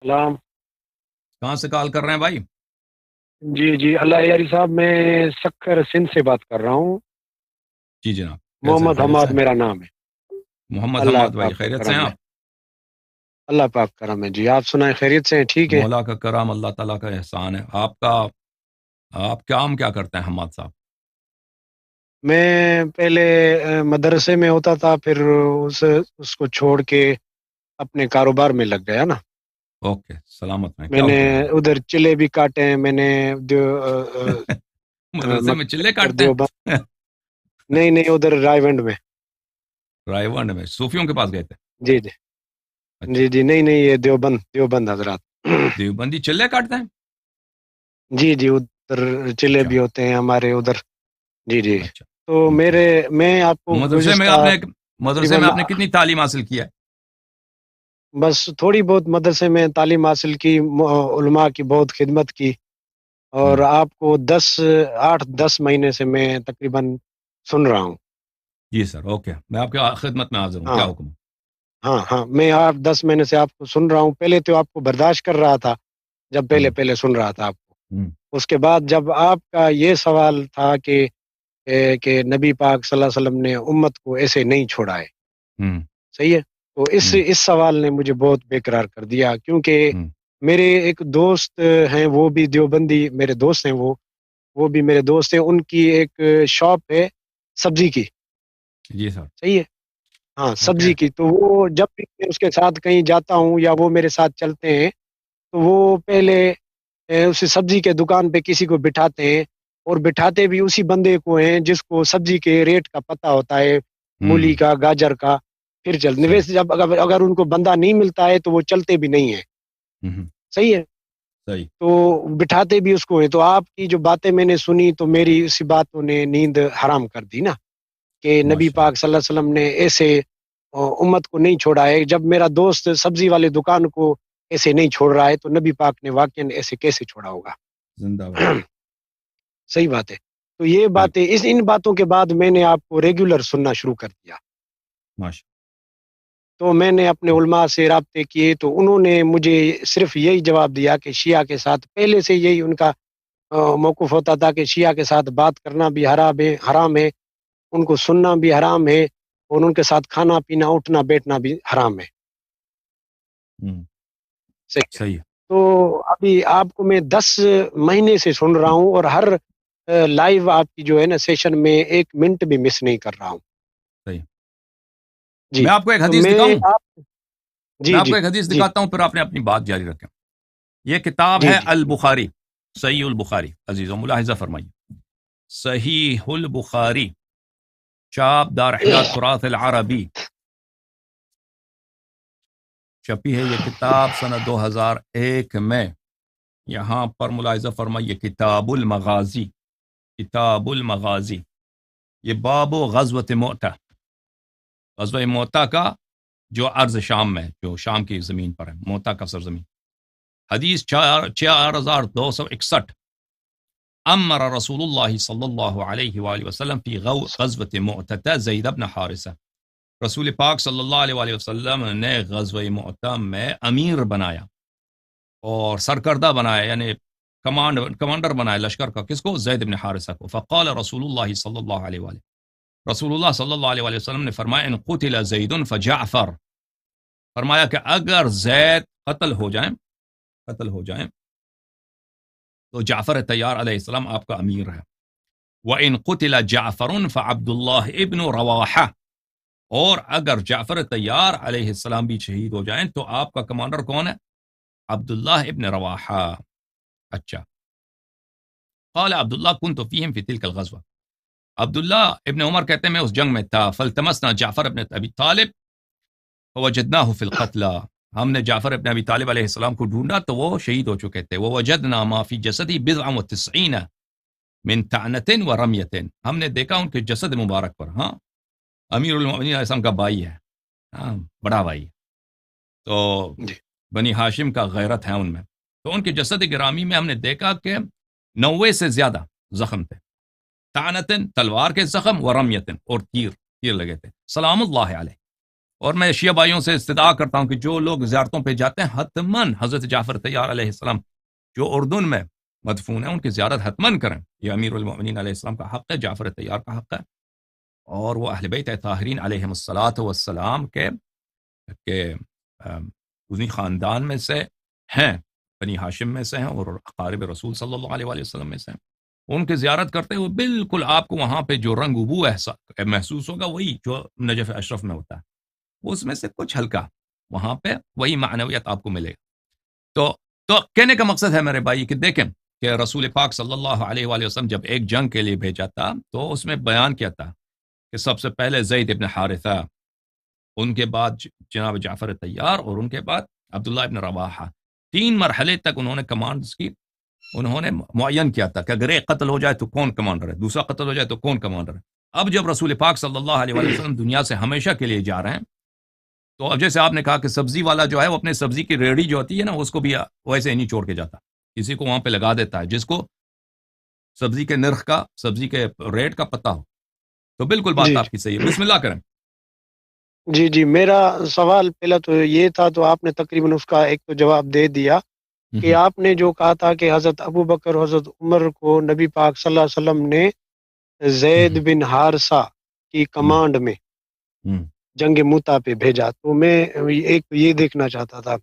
سلام. کہاں سے کال کر رہے ہیں بھائی؟ جی جی اللہ یاری صاحب، میں سکر سندھ سے بات کر رہا ہوں. جی جناب، کیسے ہیں؟ محمد خیریت سے حماد ہیں؟ میرا نام ہے. محمد اللہ حماد بھائی، پاک کا خیریت سے ہیں کرم ہے. آپ؟ اللہ پاک کرم ہے جی. آپ سنائیں، خیریت سے ہیں؟ ٹھیک ہے. مولا کا کرم، اللہ تعالیٰ کا احسان ہے. آپ کام کیا کرتے ہیں حماد صاحب؟ میں پہلے مدرسے میں ہوتا تھا، پھر اس کو چھوڑ کے اپنے کاروبار میں لگ گیا نا. اوکے، سلامت میں میں کیا نے حکم ہے؟ ادھر چلے بھی کاٹے ہیں. میں نے مدرسے میں چلے ادھر کاٹتے دیوبند، ہیں؟ نہیں نہیں، ادھر رائے ونڈ میں. رائے ونڈ میں صوفیوں کے پاس گئے تھے؟ جی جی اچھا، جی جی، نہیں نہیں، یہ دیوبند دیوبند حضرات. دیوبندی چلے کاٹتے ہیں؟ جی جی، ادھر چلے اچھا بھی ہوتے ہیں ہمارے ادھر. جی جی. اچھا. تو میں آپ کو مدرسے میں گزشتہ آپ نے مدرسے تقریباً میں آپ نے کتنی تعلیم حاصل کی ہے؟ بس تھوڑی بہت مدرسے میں تعلیم حاصل کی، علماء کی بہت خدمت کی. اور ہوں، آپ کو 8-10 مہینے سے میں تقریباً سن رہا ہوں. جی سر، اوکے، میں آپ کی خدمت میں حاضر ہوں. ہاں کیا حکم ہے؟ ہاں ہاں، میں 8-10 مہینے سے آپ کو سن رہا ہوں. پہلے تو آپ کو برداشت کر رہا تھا، جب پہلے ہوں، پہلے سن رہا تھا آپ کو. ہوں، اس کے بعد جب آپ کا یہ سوال تھا کہ نبی پاک صلی اللہ علیہ وسلم نے امت کو ایسے نہیں چھوڑا ہے. ہوں، صحیح ہے. تو ہوں، اس سوال نے مجھے بہت بے قرار کر دیا، کیونکہ ہوں، میرے ایک دوست ہیں، وہ بھی دیوبندی میرے دوست ہیں. وہ بھی میرے دوست ہیں. ان کی ایک شاپ ہے سبزی کی. جی سر، صحیح ہے. ہاں، اوکے. سبزی کی. تو وہ جب بھی میں اس کے ساتھ کہیں جاتا ہوں یا وہ میرے ساتھ چلتے ہیں، تو وہ پہلے اسی سبزی کے دکان پہ کسی کو بٹھاتے ہیں، اور بٹھاتے بھی اسی بندے کو ہیں جس کو سبزی کے ریٹ کا پتہ ہوتا ہے، مولی ہوں، کا، گاجر کا. پھر چلتے صحیح. ویسے جب اگر ان کو بندہ نہیں ملتا ہے تو وہ چلتے بھی نہیں ہیں. ہوں، صحیح ہے. صحیح. تو بٹھاتے بھی اس کو ہیں. تو آپ کی جو باتیں میں نے سنی، تو میری اسی باتوں نے نیند حرام کر دی نا، کہ نبی ماشاء اللہ. پاک صلی اللہ علیہ وسلم نے ایسے امت کو نہیں چھوڑا ہے. جب میرا دوست سبزی والے دکان کو ایسے نہیں چھوڑ رہا ہے، تو نبی پاک نے واقعا ایسے کیسے چھوڑا ہوگا؟ زندہ باد. صحیح بات ہے. تو یہ بالکل. باتیں، ان باتوں کے بعد میں نے آپ کو ریگولر سننا شروع کر دیا. ماشاء تو میں نے اپنے علماء سے رابطے کیے، تو انہوں نے مجھے صرف یہی جواب دیا کہ شیعہ کے ساتھ پہلے سے یہی ان کا موقف ہوتا تھا کہ شیعہ کے ساتھ بات کرنا بھی حرام ہے، ان کو سننا بھی حرام ہے، اور ان کے ساتھ کھانا پینا، اٹھنا بیٹھنا بھی حرام ہے. اللہ. صحیح ہے. صحیح ہے. تو ابھی آپ کو میں 10 مہینے سے سن رہا ہوں، اور ہر لائیو آپ کی جو ہے نا سیشن میں 1 منٹ بھی مس نہیں کر رہا ہوں. صحیح. جی. میں آپ کو ایک تو حدیث دکھاؤں؟ آپ میں جی آپ جی کو ایک حدیث جی دکھاتا ہوں، پھر آپ نے اپنی بات جاری رکھیں. یہ کتاب جی ہے جی البخاری، صحیح البخاری. عزیزوں ملاحظہ فرمائیے، صحیح البخاری، چاپ دار احیاء تراث العربی، چھپی ہے یہ کتاب سنہ 2001 میں. یہاں پر ملاحظہ فرمائیے، کتاب المغازی، کتاب المغازی، یہ باب غزوۃ مؤتہ، غزوہ مؤتہ کا جو ارض شام میں، جو شام کی زمین پر ہے، مؤتہ کا سرزمین. حدیث 4261. امر رسول اللہ صلی اللہ علیہ وآلہ وسلم فی غزوۃ مؤتہ زید بن حارثہ. رسول پاک صلی اللہ علیہ وآلہ وسلم نے غزوہ مؤتہ میں امیر بنایا اور سرکردہ بنایا، یعنی کمانڈر بنایا لشکر کا. کس کو؟ زید بن حارثہ کو. فقال رسول اللہ صلی اللہ علیہ وآلہ، رسول اللہ صلی اللہ علیہ وآلہ وسلم نے فرمایا، ان قتل زید فجعفر، فرمایا کہ اگر زید قتل ہو جائیں تو جعفر تیار علیہ السلام آپ کا امیر ہے. وَإِن قُتِلَ جَعْفَرٌ فَعَبْدُ اللَّهِ ابْنُ رَوَاحَةَ، اور اگر جعفر تیار علیہ السلام بھی شہید ہو جائیں تو آپ کا کمانڈر کون ہے؟ عبداللہ ابن رواحہ. اچھا. قال عبداللہ كنت فيهم في تلك الغزوة، عبداللہ ابن عمر کہتے ہیں میں اس جنگ میں تھا. فالتمسنا جعفر ابن ابی طالب فوجدناه في القتلى، ہم نے جعفر ابن ابی طالب علیہ السلام کو ڈھونڈا تو وہ شہید ہو چکے تھے. ووجدنا ما في جسدی 90 من طعنة ورمية، ہم نے دیکھا ان کے جسد مبارک پر، ہاں، امیر المؤمنین علیہ السلام کا بھائی ہے، ہاں، بڑا بھائی. تو جی بنی ہاشم کا غیرت ہے ان میں. تو ان کے جسد گرامی میں ہم نے دیکھا کہ 90 سے زیادہ زخم تھے. طعنة، تلوار کے زخم، ورمیتن، اور تیر لگے تھے. سلام اللہ علیہ، اور میں شیعہ بھائیوں سے استدعا کرتا ہوں کہ جو لوگ زیارتوں پہ جاتے ہیں حتماً حضرت جعفر طیار علیہ السلام جو اردن میں مدفون ہیں ان کی زیارت حتماً کریں. یہ امیر المؤمنین علیہ السلام کا حق ہے، جعفر طیار کا حق ہے، اور وہ اہل بیت طاہرین علیہم الصلاۃ والسلام کے انہی خاندان میں سے ہیں، بنی ہاشم میں سے ہیں، اور اقارب رسول صلی اللہ علیہ وآلہ وسلم میں سے ہیں. ان کی زیارت کرتے ہوئے بالکل آپ کو وہاں پہ جو رنگ ابو محسوس ہوگا وہی جو نجف اشرف میں ہوتا ہے، اس میں سے کچھ ہلکا وہاں پہ وہی معنویت آپ کو ملے گا. تو کہنے کا مقصد ہے میرے بھائی کہ دیکھیں کہ رسول پاک صلی اللہ علیہ وآلہ وسلم جب ایک جنگ کے لیے بھیجا تھا تو اس میں بیان کیا تھا کہ سب سے پہلے زید ابن حارثہ، ان کے بعد جناب جعفر طیار، اور ان کے بعد عبداللہ ابن رواحہ. 3 مرحلے تک انہوں نے کمانڈز کی، انہوں نے معین کیا تھا کہ اگر ایک قتل ہو جائے تو کون کمانڈر ہے، دوسرا قتل ہو جائے تو کون کمانڈر ہے. اب جب رسول پاک صلی اللہ علیہ وآلہ وسلم دنیا سے ہمیشہ کے لیے جا رہے ہیں، تو اب جیسے آپ نے کہا کہ سبزی والا جو ہے وہ اپنے سبزی کی ریڑھی جو ہوتی ہے نا اس کو بھی ویسے ہی نہیں چھوڑ کے جاتا، کسی کو وہاں پہ لگا دیتا ہے جس کو سبزی کے نرخ کا، سبزی کے ریٹ کا پتہ ہو. تو بالکل بات جی آپ کی صحیح ہے. بسم اللہ کریں. جی میرا سوال پہلا تو یہ تھا، تو آپ نے تقریباً اس کا ایک تو جواب دے دیا کہ آپ نے جو کہا تھا کہ حضرت ابو بکر اور حضرت عمر کو نبی پاک صلی اللہ علیہ وسلم نے زید بن حارثہ کی کمانڈ میں جنگ موتا پہ بھیجا. تو میں ایک یہ دیکھنا چاہتا تھا